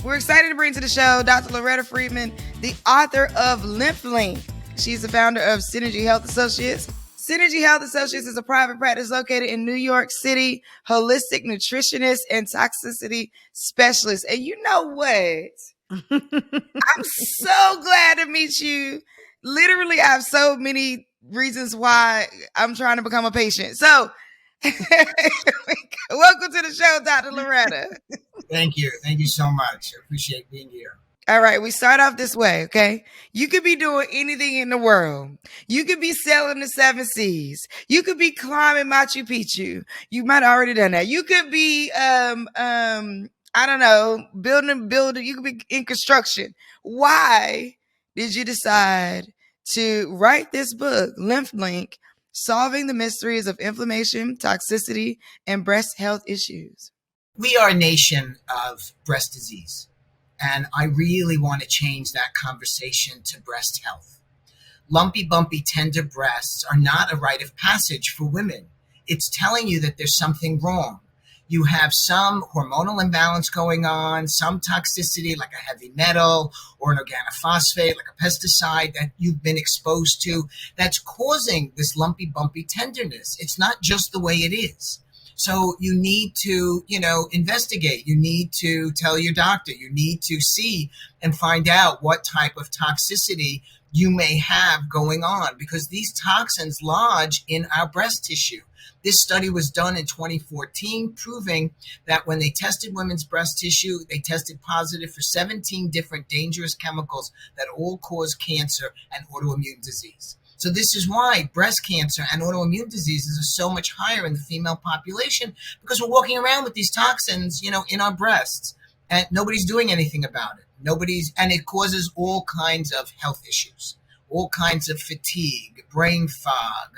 We're excited to bring to the show Dr. Loretta Friedman, the author of Lymph-Link. She's the founder of Synergy Health Associates. Synergy Health Associates is a private practice located in New York City, holistic nutritionist and toxicity specialist. And you know what? I'm so glad to meet you. Literally, I have so many reasons why I'm trying to become a patient. So, welcome to the show, Dr. Loretta. Thank you. Thank you so much. I appreciate being here. All right, we start off this way, okay? You could be doing anything in the world. You could be sailing the 7 seas. You could be climbing Machu Picchu. You might have already done that. You could be, I don't know, building. You could be in construction. Why did you decide to write this book, Lymph-Link, Solving the Mysteries of Inflammation, Toxicity, and Breast Health Issues? We are a nation of breast disease, and I really want to change that conversation to breast health. Lumpy, bumpy, tender breasts are not a rite of passage for women. It's telling you that there's something wrong. You have some hormonal imbalance going on, some toxicity like a heavy metal or an organophosphate, like a pesticide that you've been exposed to that's causing this lumpy, bumpy tenderness. It's not just the way it is. So you need to, investigate. You need to tell your doctor. You need to see and find out what type of toxicity you may have going on, because these toxins lodge in our breast tissue. This study was done in 2014, proving that when they tested women's breast tissue, they tested positive for 17 different dangerous chemicals that all cause cancer and autoimmune disease. So this is why breast cancer and autoimmune diseases are so much higher in the female population, because we're walking around with these toxins, in our breasts, and nobody's doing anything about it. And it causes all kinds of health issues, all kinds of fatigue, brain fog,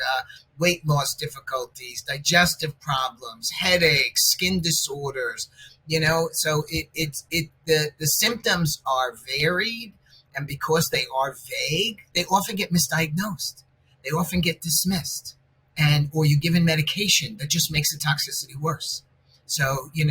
weight loss difficulties, digestive problems, headaches, skin disorders, so the symptoms are varied. And because they are vague, they often get misdiagnosed. They often get dismissed, or you're given medication that just makes the toxicity worse. So you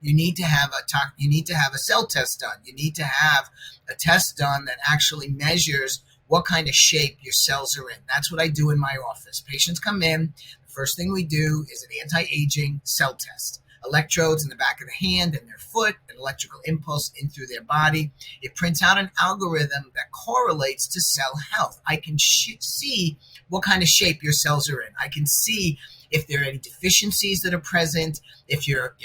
need to have a cell test done. You need to have a test done that actually measures what kind of shape your cells are in. That's what I do in my office. Patients come in. The first thing we do is an anti-aging cell test. Electrodes in the back of the hand and their foot, an electrical impulse in through their body. It prints out an algorithm that correlates to cell health. I can see what kind of shape your cells are in. I can see if there are any deficiencies that are present, if your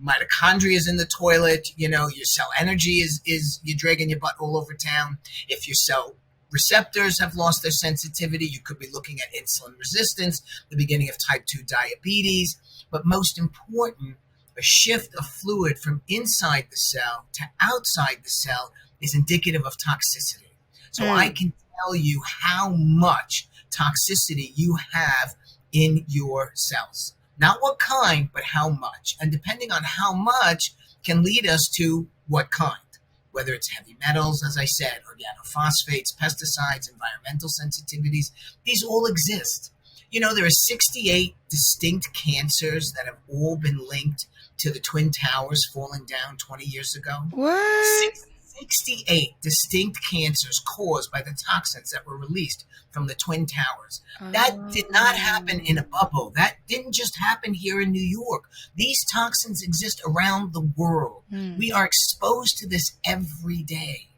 mitochondria is in the toilet, your cell energy is you're dragging your butt all over town. If your cell receptors have lost their sensitivity, you could be looking at insulin resistance, the beginning of type 2 diabetes. But most important, a shift of fluid from inside the cell to outside the cell is indicative of toxicity. So I can tell you how much toxicity you have in your cells. Not what kind, but how much. And depending on how much can lead us to what kind. Whether it's heavy metals, as I said, organophosphates, pesticides, environmental sensitivities, these all exist. There are 68 distinct cancers that have all been linked to the Twin Towers falling down 20 years ago. What? 68 distinct cancers caused by the toxins that were released from the Twin Towers. That did not happen in a bubble. That didn't just happen here in New York. These toxins exist around the world. We are exposed to this every day,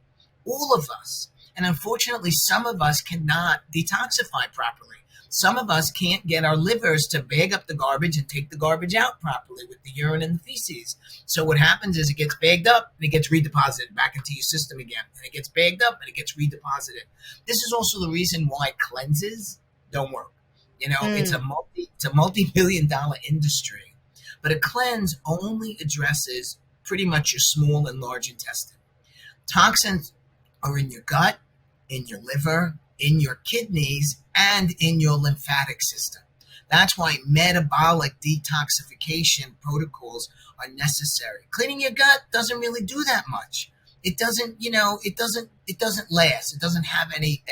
all of us. And unfortunately, some of us cannot detoxify properly. Some of us can't get our livers to bag up the garbage and take the garbage out properly with the urine and the feces. So what happens is it gets bagged up and it gets redeposited back into your system again. And it gets bagged up and it gets redeposited. This is also the reason why cleanses don't work. It's a multi-billion-dollar industry. But a cleanse only addresses pretty much your small and large intestine. Toxins are in your gut, in your liver, in your kidneys, and in your lymphatic system. That's why metabolic detoxification protocols are necessary. Cleaning your gut doesn't really do that much. It doesn't last. It doesn't have any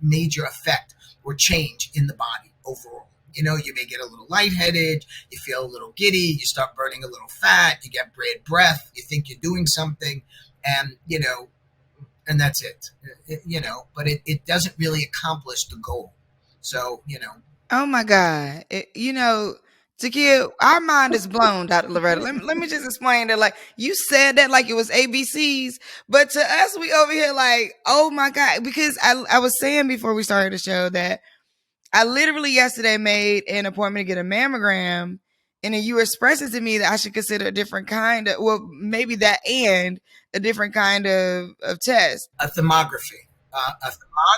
major effect or change in the body overall. You may get a little lightheaded, you feel a little giddy, you start burning a little fat, you get bad breath, you think you're doing something, And, and that's it. But it doesn't really accomplish the goal. So, Oh my God. Takia, our mind is blown, Dr. Loretta. Let me just explain that. Like, you said that like it was ABCs, but to us, we over here like, oh my God. Because I was saying before we started the show that I literally yesterday made an appointment to get a mammogram, and then you were expressing to me that I should consider a different kind of, well, maybe that and a different kind of test. A thermography. A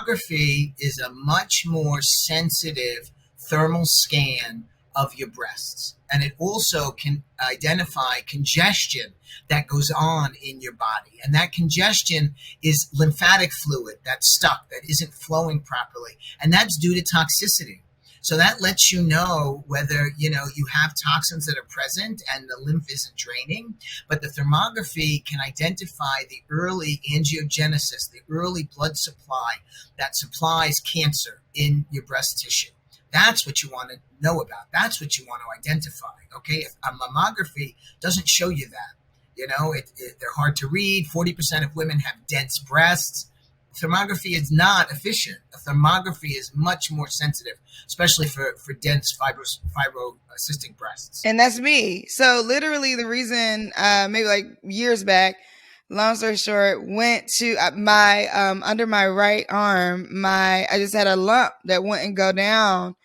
thermography is a much more sensitive thermal scan of your breasts. And it also can identify congestion that goes on in your body. And that congestion is lymphatic fluid that's stuck, that isn't flowing properly. And that's due to toxicity. So that lets you know whether, you have toxins that are present and the lymph isn't draining. But the thermography can identify the early angiogenesis, the early blood supply that supplies cancer in your breast tissue. That's what you want to know about. That's what you want to identify. Okay. If a mammography doesn't show you that, they're hard to read. 40% of women have dense breasts. Thermography is not efficient. A thermography is much more sensitive, especially for dense fibrocystic breasts. And that's me. So literally the reason, maybe like years back, long story short, went to my, under my right arm, I just had a lump that wouldn't go down.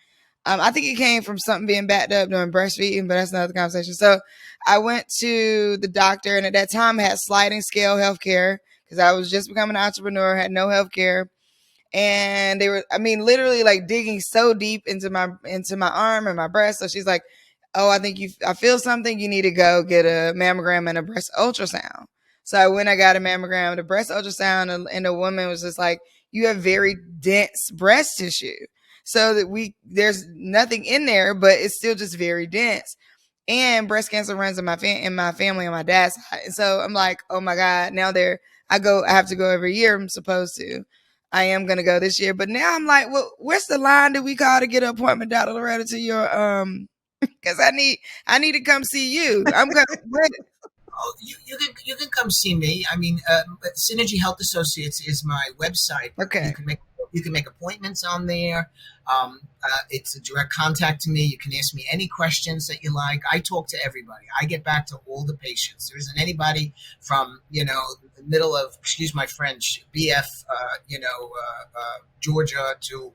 I think it came from something being backed up during breastfeeding, but that's another conversation. So I went to the doctor, and at that time I had sliding scale healthcare because I was just becoming an entrepreneur, had no healthcare. And they were, literally like digging so deep into my arm and my breast. So she's like, oh, I feel something. You need to go get a mammogram and a breast ultrasound. So I went, I got a mammogram, the breast ultrasound, and the woman was just like, you have very dense breast tissue. So that there's nothing in there, but it's still just very dense. And breast cancer runs in my family on my dad's side. And so I'm like, oh my God, now I have to go every year. I'm supposed to. I am going to go this year. But now I'm like, well, where's the line that we call to get an appointment, Dr. Loretta, to your, because I need to come see you. I'm going to. Oh, you can come see me. Synergy Health Associates is my website. Okay. You can make appointments on there. It's a direct contact to me. You can ask me any questions that you like. I talk to everybody. I get back to all the patients. There isn't anybody from, the middle of, excuse my French, BF, Georgia to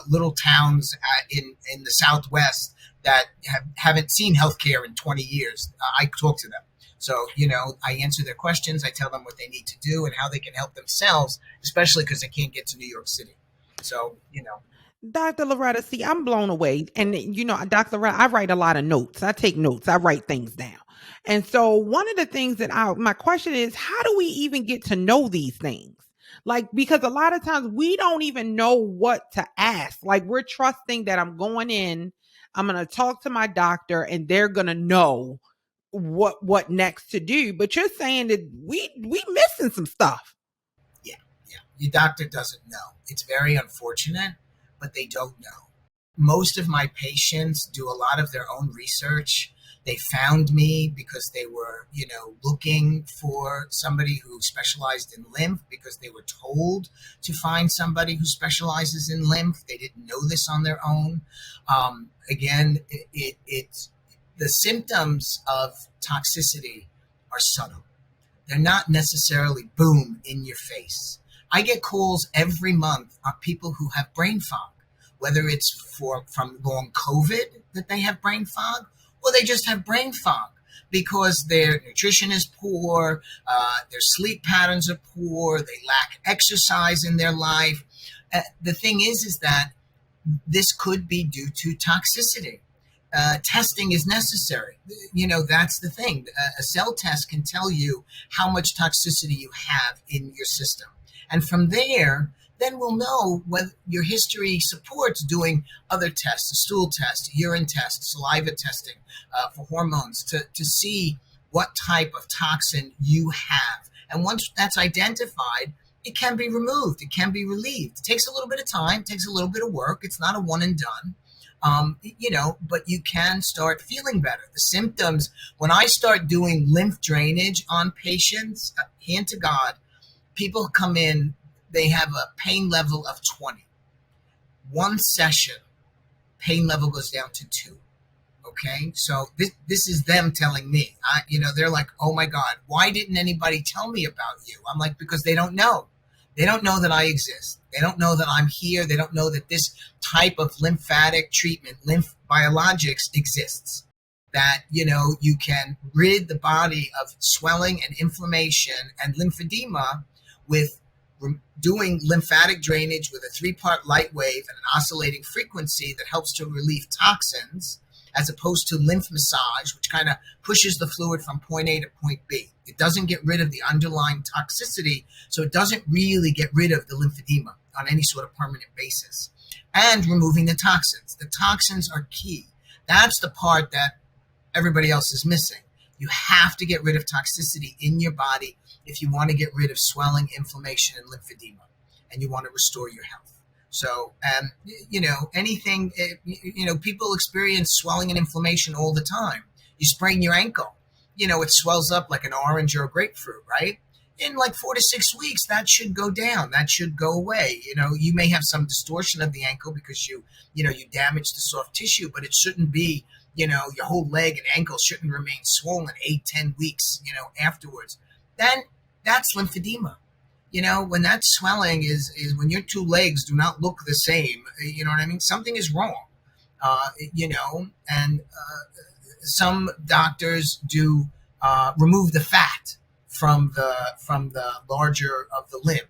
little towns in the Southwest that haven't seen healthcare in 20 years. I talk to them. So, I answer their questions. I tell them what they need to do and how they can help themselves, especially because they can't get to New York City. So, Dr. Loretta, see, I'm blown away. And, Dr. Loretta, I write a lot of notes. I take notes. I write things down. And so one of the things that my question is, how do we even get to know these things? Like, because a lot of times we don't even know what to ask. Like, we're trusting that I'm going to talk to my doctor and they're going to know what next to do. But you're saying that we missing some stuff. Yeah. Your doctor doesn't know. It's very unfortunate, but they don't know. Most of my patients do a lot of their own research. They found me because they were, looking for somebody who specialized in lymph because they were told to find somebody who specializes in lymph. They didn't know this on their own. Again, it's the symptoms of toxicity are subtle. They're not necessarily boom in your face. I get calls every month on people who have brain fog, whether it's from long COVID that they have brain fog, or they just have brain fog because their nutrition is poor, their sleep patterns are poor, they lack exercise in their life. The thing is that this could be due to toxicity. Testing is necessary. That's the thing. A cell test can tell you how much toxicity you have in your system. And from there, then we'll know whether your history supports doing other tests, a stool test, urine test, saliva testing for hormones to see what type of toxin you have. And once that's identified, it can be removed. It can be relieved. It takes a little bit of time, takes a little bit of work. It's not a one and done. But you can start feeling better. The symptoms, when I start doing lymph drainage on patients, hand to God, people come in, they have a pain level of 20. One session, pain level goes down to 2. Okay, so this is them telling me. They're like, "Oh my God, why didn't anybody tell me about you?" I'm like, because they don't know. They don't know that I exist. They don't know that I'm here. They don't know that this type of lymphatic treatment, lymph biologics, exists. That you can rid the body of swelling and inflammation and lymphedema with doing lymphatic drainage with a 3-part light wave and an oscillating frequency that helps to relieve toxins, as opposed to lymph massage, which kind of pushes the fluid from point A to point B. It doesn't get rid of the underlying toxicity, so it doesn't really get rid of the lymphedema on any sort of permanent basis. And removing the toxins. The toxins are key. That's the part that everybody else is missing. You have to get rid of toxicity in your body if you want to get rid of swelling, inflammation, and lymphedema, and you want to restore your health. So, anything, people experience swelling and inflammation all the time. You sprain your ankle, it swells up like an orange or a grapefruit, right? In like 4 to 6 weeks, that should go down. That should go away. You may have some distortion of the ankle because you damaged the soft tissue, but it shouldn't be, your whole leg and ankle shouldn't remain swollen 8-10 weeks, afterwards. Then that's lymphedema. When that swelling is when your 2 legs do not look the same, you know what I mean? Something is wrong, and some doctors do remove the fat from the larger of the limb,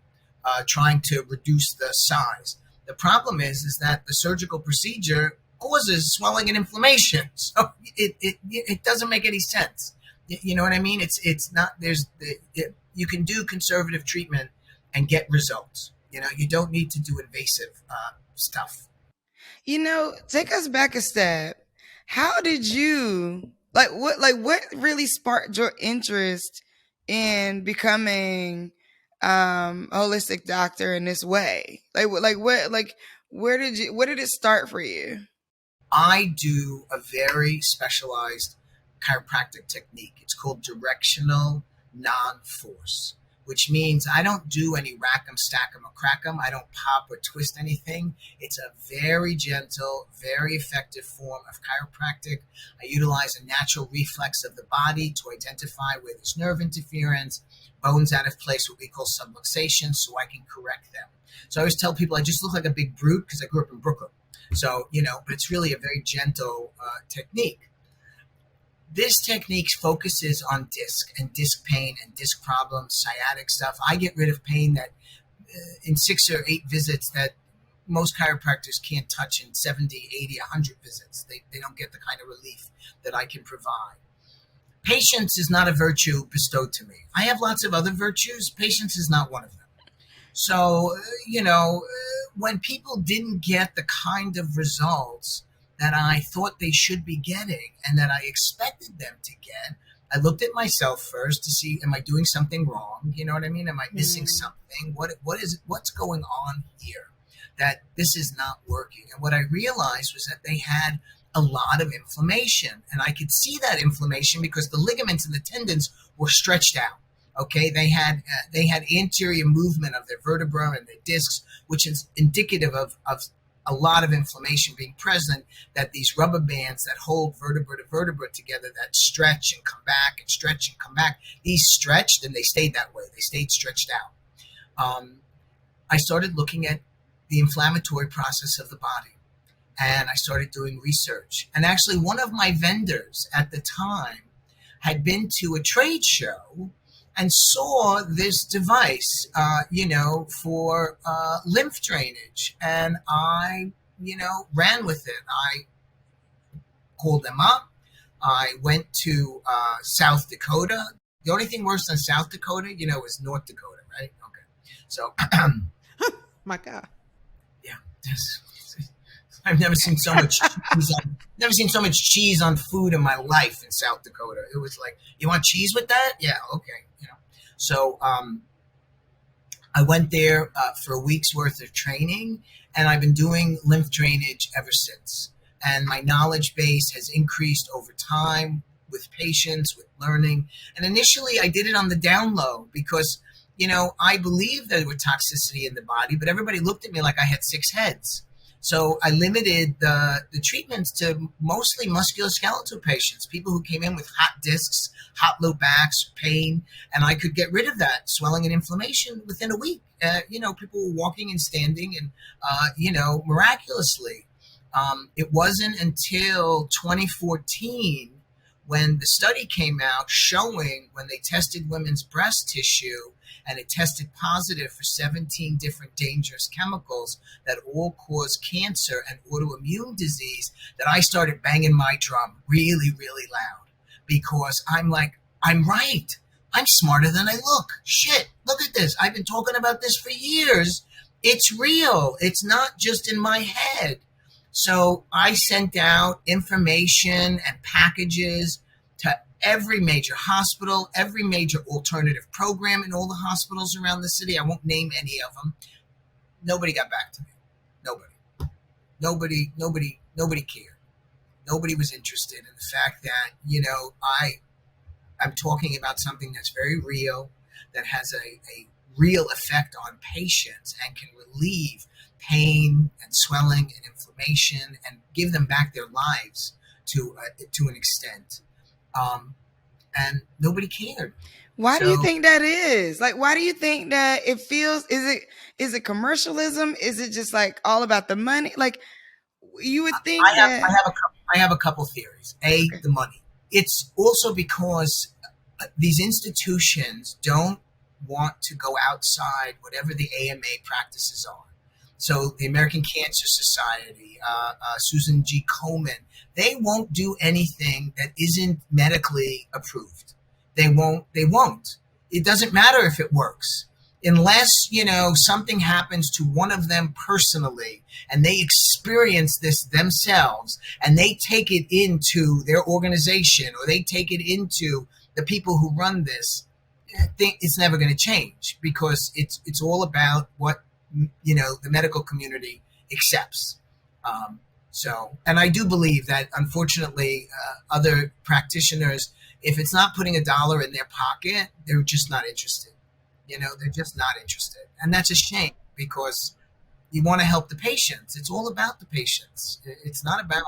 trying to reduce the size. The problem is that the surgical procedure causes swelling and inflammation, so it doesn't make any sense. You know what I mean? It's not, you can do conservative treatment and get results. You don't need to do invasive stuff. Take us back a step. How did you what really sparked your interest in becoming a holistic doctor in this way? Where did it start for you? I do a very specialized chiropractic technique. It's called directional non-force, which means I don't do any rack 'em, stack 'em, or crack 'em. I don't pop or twist anything. It's a very gentle, very effective form of chiropractic. I utilize a natural reflex of the body to identify where there's nerve interference, bones out of place, what we call subluxation, so I can correct them. So I always tell people I just look like a big brute because I grew up in Brooklyn. So, but it's really a very gentle technique. This technique focuses on disc and disc pain and disc problems, sciatic stuff. I get rid of pain that in 6 or 8 visits that most chiropractors can't touch in 70, 80, 100 visits. They don't get the kind of relief that I can provide. Patience is not a virtue bestowed to me. I have lots of other virtues. Patience is not one of them. So, when people didn't get the kind of results that I thought they should be getting and that I expected them to get, I looked at myself first to see, am I doing something wrong? You know what I mean? Am I missing something? What's going on here that this is not working? And what I realized was that they had a lot of inflammation, and I could see that inflammation because the ligaments and the tendons were stretched out. Okay, they had anterior movement of their vertebra and their discs, which is indicative of a lot of inflammation being present, that these rubber bands that hold vertebra to vertebra together that stretch and come back and stretch and come back, these stretched and they stayed that way. They stayed stretched out. I started looking at the inflammatory process of the body, and I started doing research. And actually, one of my vendors at the time had been to a trade show and saw this device, for lymph drainage. And I, ran with it. I called them up. I went to South Dakota. The only thing worse than South Dakota, is North Dakota, right? Okay. So. My God. Yeah. I've never seen so much cheese on food in my life in South Dakota. It was like, you want cheese with that? Yeah, okay. So I went there for a week's worth of training, and I've been doing lymph drainage ever since. and my knowledge base has increased over time with patients, with learning. And initially I did it on the down low because, I believed there was toxicity in the body, but everybody looked at me like I had 6 heads. So I limited the treatments to mostly musculoskeletal patients, people who came in with hot discs, hot low backs, pain, and I could get rid of that swelling and inflammation within a week. People were walking and standing and, miraculously. It wasn't until 2014 when the study came out showing when they tested women's breast tissue and it tested positive for 17 different dangerous chemicals that all cause cancer and autoimmune disease that I started banging my drum really, really loud because I'm like, I'm right. I'm smarter than I look. Shit, look at this. I've been talking about this for years. It's real. It's not just in my head. So I sent out information and packages to every major hospital, every major alternative program in all the hospitals around the city. I won't name any of them. Nobody got back to me. Nobody cared. Nobody was interested in the fact that, I'm talking about something that's very real, that has a real effect on patients and can relieve pain and swelling and inflammation and give them back their lives to an extent. And nobody cared. Why do you think that is? Like, why do you think that it feels, is it commercialism? Is it just like all about the money? Like, you would think I have a couple theories. The money. It's also because these institutions don't want to go outside whatever the AMA practices are. So the American Cancer Society, Susan G. Komen, they won't do anything that isn't medically approved. They won't. It doesn't matter if it works. Unless, something happens to one of them personally and they experience this themselves and they take it into their organization or they take it into the people who run this, I think it's never going to change because it's all about what, the medical community accepts. And I do believe that, unfortunately, other practitioners, if it's not putting $1 in their pocket, they're just not interested. They're just not interested. And that's a shame because you want to help the patients. It's all about the patients. It's not about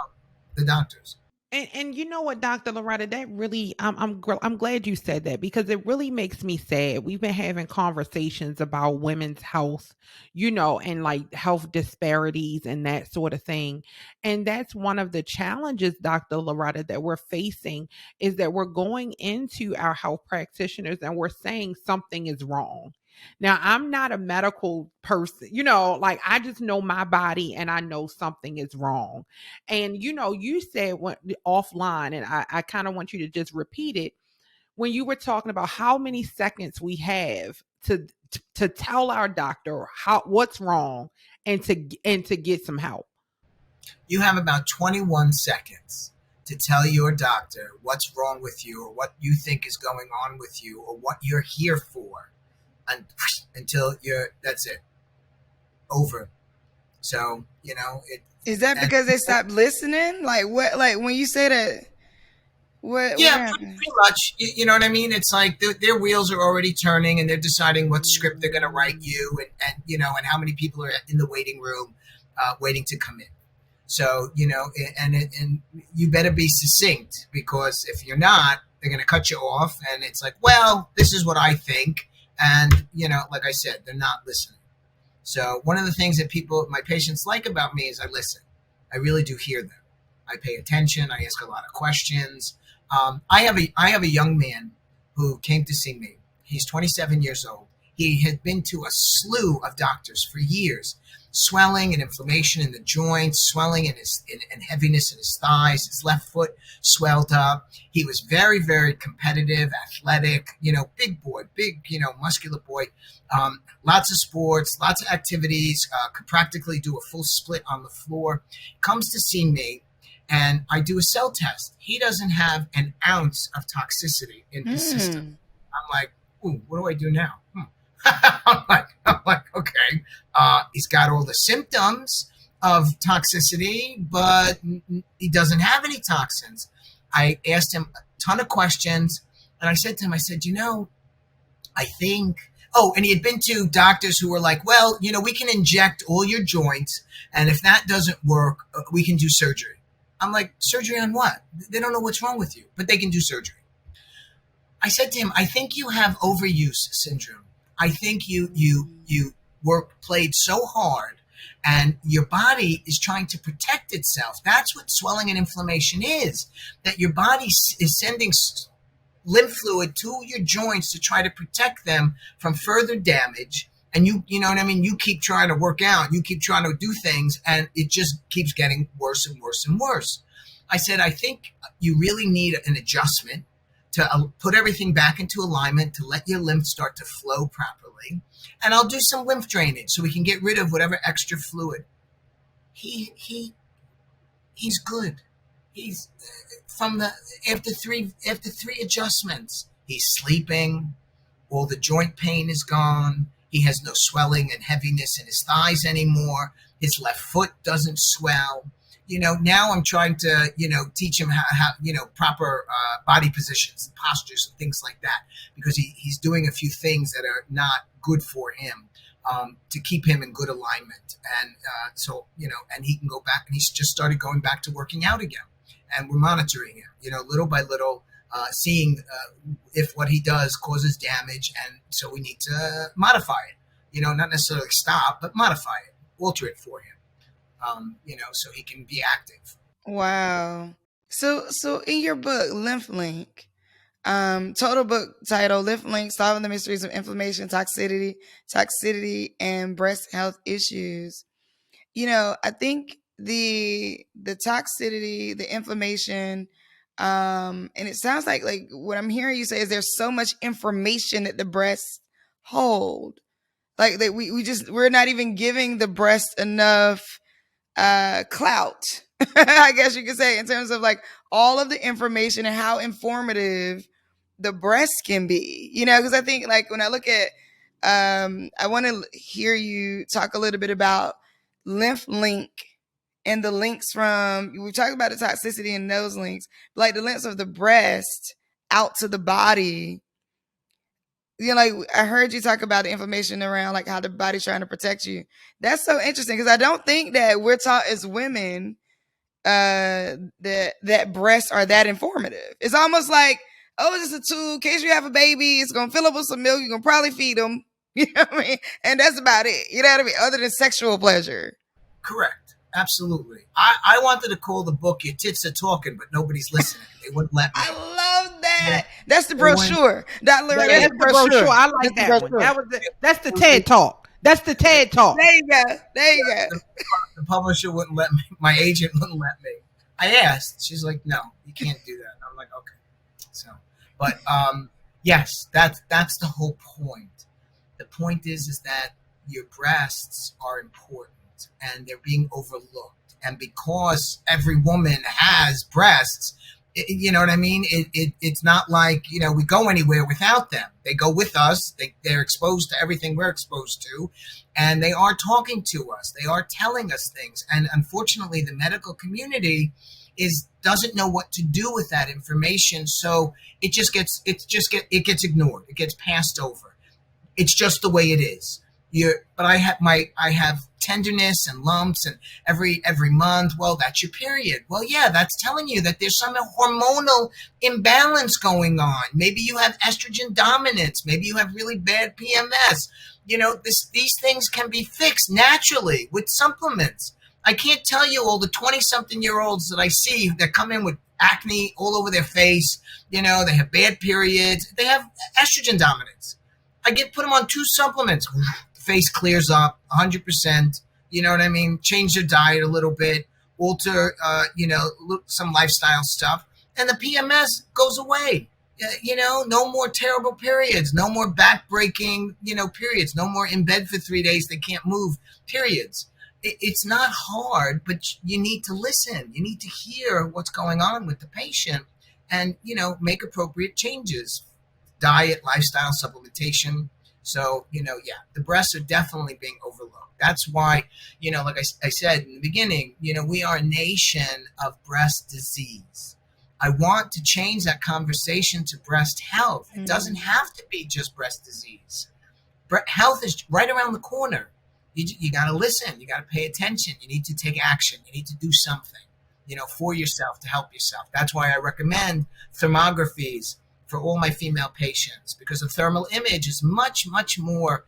the doctors. And you know what, Dr. Loretta, that really, I'm glad you said that because it really makes me sad. We've been having conversations about women's health, and like health disparities and that sort of thing. And that's one of the challenges, Dr. Loretta, that we're facing is that we're going into our health practitioners and we're saying something is wrong. Now, I'm not a medical person, like I just know my body and I know something is wrong. And, you said offline, and I kind of want you to just repeat it when you were talking about how many seconds we have to tell our doctor what's wrong and to get some help. You have about 21 seconds to tell your doctor what's wrong with you or what you think is going on with you or what you're here for. Until that's it, over. So is that because they stopped listening? Like what? Like when you say that, what? Yeah, pretty much. You know what I mean? It's like their wheels are already turning, and they're deciding what script they're going to write you, and how many people are in the waiting room, waiting to come in. So and you better be succinct because if you're not, they're going to cut you off, and it's like, well, this is what I think. And, like I said, they're not listening. So one of the things that my patients like about me is I listen. I really do hear them. I pay attention. I ask a lot of questions. I have a young man who came to see me. He's 27 years old. He had been to a slew of doctors for years. Swelling and inflammation in the joints, swelling and heaviness in his thighs, his left foot swelled up. He was very, very competitive, athletic, big boy, muscular boy. Lots of sports, lots of activities, could practically do a full split on the floor. Comes to see me and I do a cell test. He doesn't have an ounce of toxicity in his system. I'm like, ooh, what do I do now? I'm like, okay. He's got all the symptoms. of toxicity, but he doesn't have any toxins. I asked him a ton of questions, and I said to him, I said, I think, and he had been to doctors who were like, well, we can inject all your joints, and if that doesn't work, we can do surgery. I'm like, surgery on what? They don't know what's wrong with you, but they can do surgery. I said to him, I think you have overuse syndrome. I think you played so hard, and your body is trying to protect itself. That's what swelling and inflammation is, that your body is sending lymph fluid to your joints to try to protect them from further damage. And you know what I mean? You keep trying to work out, you keep trying to do things, and it just keeps getting worse and worse and worse. I said, I think you really need an adjustment to put everything back into alignment, to let your lymph start to flow properly. And I'll do some lymph drainage so we can get rid of whatever extra fluid. He's good. He's after three adjustments, he's sleeping. All the joint pain is gone. He has no swelling and heaviness in his thighs anymore. His left foot doesn't swell. Now I'm trying to, teach him how proper body positions and postures and things like that, because he's doing a few things that are not good for him, to keep him in good alignment. And and he can go back, and he's just started going back to working out again. And we're monitoring him, little by little, seeing if what he does causes damage. And so we need to modify it, not necessarily stop, but modify it, alter it for him. So he can be active. Wow. So in your book, Lymph-Link, total book title, Lymph-Link, Solving the Mysteries of Inflammation, Toxicity, and Breast Health Issues. I think the toxicity, the inflammation, and it sounds like what I'm hearing you say is there's so much information that the breasts hold. Like that we're not even giving the breast enough clout, I guess you could say, in terms of all of the information and how informative the breast can be, because I think when I look at, I want to hear you talk a little bit about Lymph-Link and the links we talked about the toxicity and those links, the links of the breast out to the body. I heard you talk about the information around how the body's trying to protect you. That's so interesting, because I don't think that we're taught as women that breasts are that informative. It's almost like, it's just a tool in case you have a baby. It's gonna fill up with some milk. You're gonna probably feed them. You know what I mean? And that's about it. You know what I mean? Other than sexual pleasure. Correct. Absolutely. I wanted to call the book Your Tits Are Talking, but nobody's listening. They wouldn't let me. I love that. That's the brochure. That's the brochure. I like that one. That's the TED Talk. That's the TED Talk. There you go. The publisher wouldn't let me. My agent wouldn't let me. I asked. She's like, no, you can't do that. I'm like, okay. So, but yes, that's the whole point. The point is that your breasts are important, and they're being overlooked. And because every woman has breasts, you know what I mean? It's not like, we go anywhere without them. They go with us. They're exposed to everything we're exposed to, and they are talking to us. They are telling us things. And unfortunately, the medical community doesn't know what to do with that information. So it gets ignored. It gets passed over. It's just the way it is. But I have tenderness and lumps and every month. Well, that's your period. Well, yeah, that's telling you that there's some hormonal imbalance going on. Maybe you have estrogen dominance. Maybe you have really bad PMS. These things can be fixed naturally with supplements. I can't tell you all the 20-something-year-olds that I see that come in with acne all over their face. They have bad periods. They have estrogen dominance. I put them on 2 supplements. Face clears up 100%. You know what I mean? Change their diet a little bit, alter, some lifestyle stuff, and the PMS goes away. No more terrible periods, no more back-breaking, periods, no more in bed for 3 days, they can't move periods. It's not hard, but you need to listen. You need to hear what's going on with the patient and, make appropriate changes. Diet, lifestyle, supplementation, So, the breasts are definitely being overlooked. That's why, like I said in the beginning, we are a nation of breast disease. I want to change that conversation to breast health. It doesn't have to be just breast disease. Health is right around the corner. You got to listen. You got to pay attention. You need to take action. You need to do something, for yourself to help yourself. That's why I recommend thermographies for all my female patients, because a thermal image is much, much more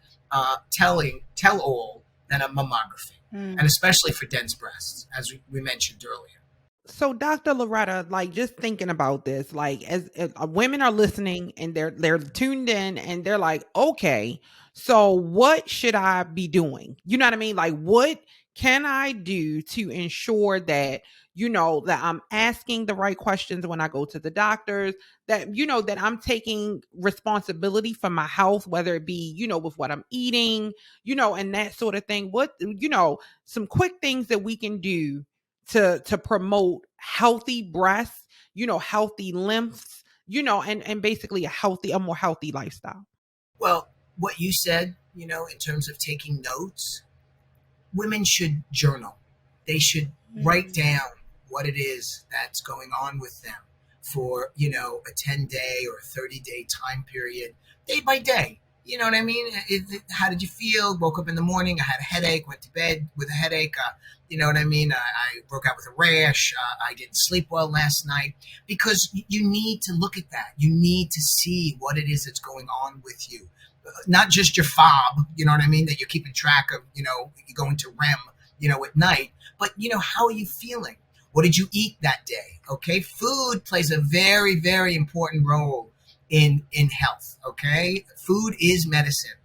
tell-all than a mammography, and especially for dense breasts, as we mentioned earlier. So, Dr. Loretta, like, just thinking about this, like, as women are listening and they're tuned in and they're like, okay, so what should I be doing? You know what I mean? Like, what can I do to ensure that, that I'm asking the right questions when I go to the doctors, that, that I'm taking responsibility for my health, whether it be, with what I'm eating, and that sort of thing. What, some quick things that we can do to promote healthy breasts, healthy lymphs, and basically a more healthy lifestyle. Well, what you said, in terms of taking notes, women should journal. They should write down what it is that's going on with them for, a 10-day or a 30-day time period, day by day. You know what I mean? How did you feel? Woke up in the morning, I had a headache, went to bed with a headache. You know what I mean? I broke out with a rash. I didn't sleep well last night. Because you need to look at that. You need to see what it is that's going on with you. Not just your fob, you know what I mean, that you're keeping track of, you go into REM, at night. But, how are you feeling? What did you eat that day? Okay? Food plays a very, very important role in health, okay? Food is medicine.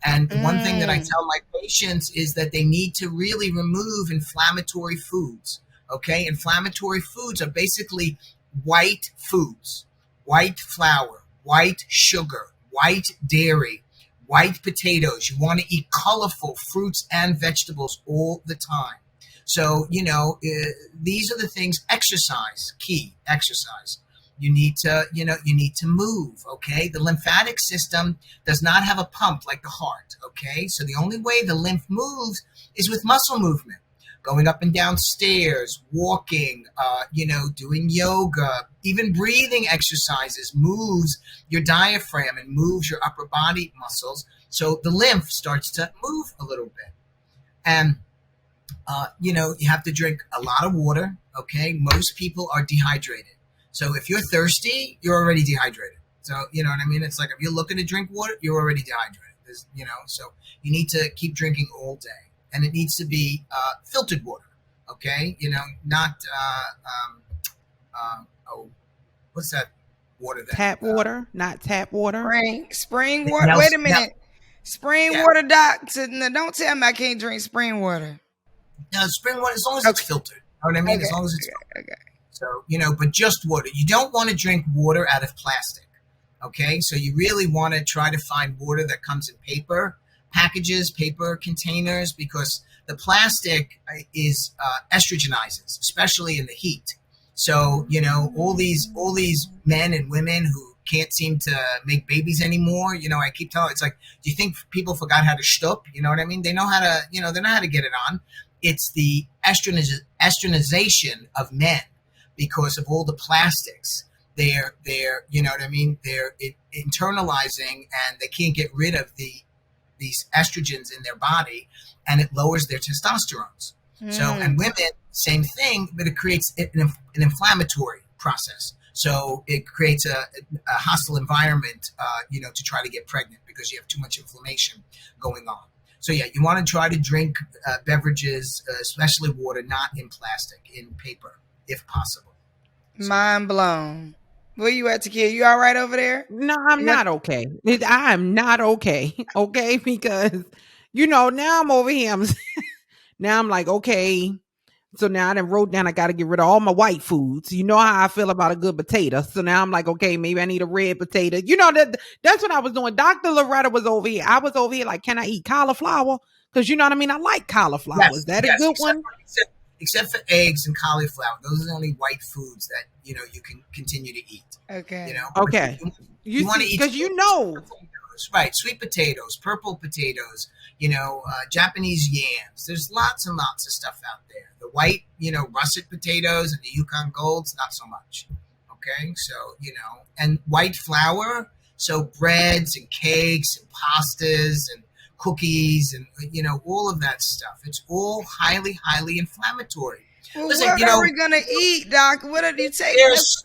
And one thing that I tell my patients is that they need to really remove inflammatory foods, okay? Inflammatory foods are basically white foods, white flour, white sugar, white dairy, white potatoes. You want to eat colorful fruits and vegetables all the time. So, these are the things. Exercise, key, exercise. You need to move, okay? The lymphatic system does not have a pump like the heart, okay? So the only way the lymph moves is with muscle movement, going up and down stairs, walking, doing yoga, even breathing exercises moves your diaphragm and moves your upper body muscles. So the lymph starts to move a little bit. And you have to drink a lot of water, okay? Most people are dehydrated. So if you're thirsty, you're already dehydrated. So, you know what I mean? It's like if you're looking to drink water, you're already dehydrated. So you need to keep drinking all day. And it needs to be filtered water, okay? Not, what's that water? Tap water, not tap water. Spring water. Wait a minute. Spring water, doc. No, don't tell me I can't drink spring water. No, spring water, as long as it's filtered. You know what I mean? Okay. As long as it's filtered. Okay. So, but just water. You don't want to drink water out of plastic, okay? So you really want to try to find water that comes in paper packages, paper containers, because the plastic is estrogenizes, especially in the heat. So, all these men and women who can't seem to make babies anymore, I keep telling, it's like, do you think people forgot how to shtup? You know what I mean? They know how to, they know how to get it on. It's the estronization of men. Because of all the plastics, they're you know what I mean? They're internalizing, and they can't get rid of these estrogens in their body, and it lowers their testosterones. So, and women, same thing, but it creates an inflammatory process. So it creates a hostile environment, to try to get pregnant because you have too much inflammation going on. So yeah, you want to try to drink beverages, especially water, not in plastic, in paper, if possible. Mind blown. Where you at, Takia? You all right over there? No, I'm not okay. I am not okay. Okay, because now I'm over here. Now I'm like, okay. So now I done wrote down I got to get rid of all my white foods. You know how I feel about a good potato. So now I'm like, okay, maybe I need a red potato. That's what I was doing. Dr. Loretta was over here. I was over here like, can I eat cauliflower? Because you know what I mean? I like cauliflower. Yes, is that a good one? Except for eggs and cauliflower. Those are the only white foods that, you can continue to eat. Okay. Okay. You want to eat. Because potatoes, right? Sweet potatoes, purple potatoes, Japanese yams. There's lots and lots of stuff out there. The white, russet potatoes and the Yukon Golds, not so much. Okay, so, and white flour, so breads and cakes and pastas and cookies and, all of that stuff. It's all highly, highly inflammatory. Well, listen, what are we gonna eat, Doc? What are you taking? There's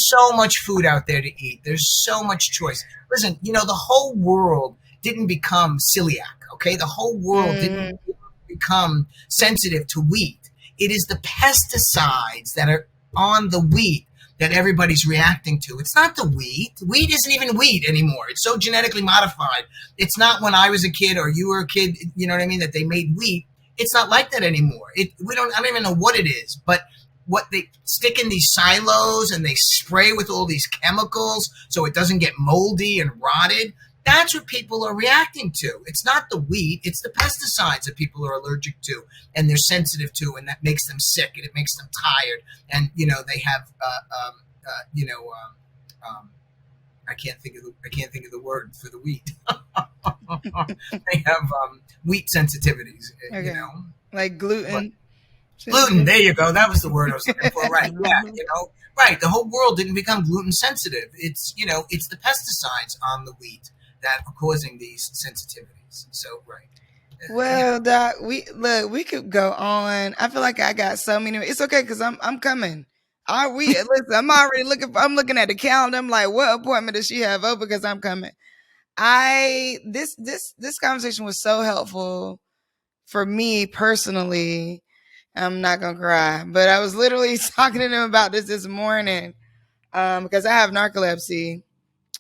so much food out there to eat. There's so much choice. Listen, the whole world didn't become celiac. Okay, the whole world didn't become sensitive to wheat. It is the pesticides that are on the wheat that everybody's reacting to. It's not the wheat. Wheat isn't even wheat anymore. It's so genetically modified. It's not when I was a kid or you were a kid. You know what I mean? That they made wheat. It's not like that anymore. I don't even know what it is, but what they stick in these silos and they spray with all these chemicals so it doesn't get moldy and rotted. That's what people are reacting to. It's not the wheat. It's the pesticides that people are allergic to and they're sensitive to, and that makes them sick and it makes them tired. And, they have, I can't think of the word for the wheat. They have wheat sensitivities, okay. Like gluten. Gluten, there you go. That was the word I was looking for. Right. Yeah, right. The whole world didn't become gluten sensitive. It's, it's the pesticides on the wheat that are causing these sensitivities. So, right. Well, Doc, we could go on. I feel like I got so many. It's okay because I'm coming. Listen, I'm looking at the calendar. I'm like, what appointment does she have open? Because I'm coming. This conversation was so helpful for me personally. I'm not gonna cry, but I was literally talking to them about this morning because I have narcolepsy,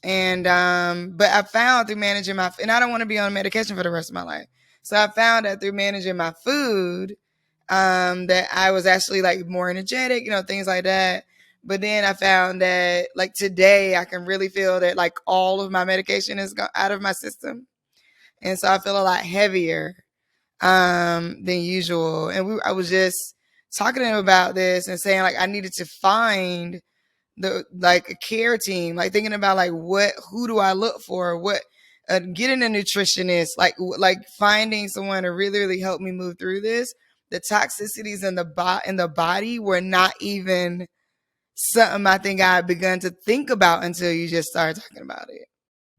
and but I found through managing and I don't want to be on medication for the rest of my life. So I found that through managing my food, that I was actually like more energetic, things like that. But then I found that like today I can really feel that like all of my medication is out of my system. And so I feel a lot heavier than usual. And I was just talking to him about this and saying like I needed to find a care team, like thinking about like who do I look for? Getting a nutritionist, like finding someone to really, really help me move through this. The toxicities in the body were not even something I think I had begun to think about until you just started talking about it.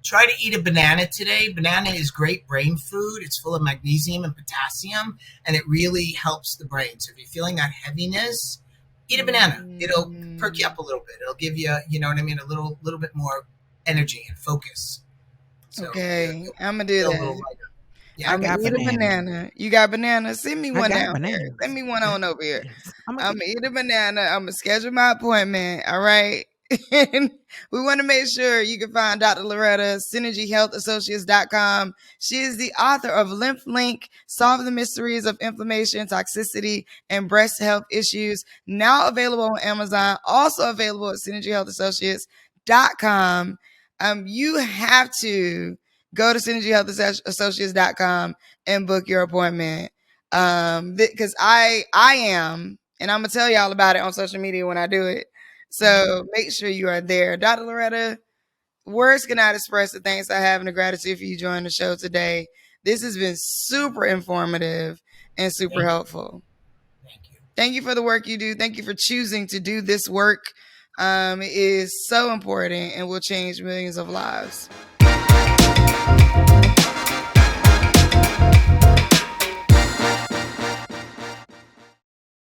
Try to eat a banana today. Banana is great brain food. It's full of magnesium and potassium, and it really helps the brain. So if you're feeling that heaviness, eat a banana. It'll perk you up a little bit. It'll give you, a little bit more energy and focus. So, okay, I'm gonna do that. Yeah, I'm gonna eat a banana. You got banana? Send me one down here. Send me one on over here. I'm gonna eat a banana. I'm gonna schedule my appointment. All right. And we want to make sure you can find Dr. Loretta, synergyhealthassociates.com. She is the author of Lymph-Link, Solve the Mysteries of Inflammation, Toxicity, and Breast Health Issues. Now available on Amazon, also available at synergyhealthassociates.com. You have to go to synergyhealthassociates.com and book your appointment. Because I am, and I'm going to tell y'all about it on social media when I do it. So make sure you are there. Dr. Loretta, words cannot express the thanks I have and the gratitude for you joining the show today. This has been super informative and super helpful. Thank you. Thank you for the work you do. Thank you for choosing to do this work. It is so important and will change millions of lives.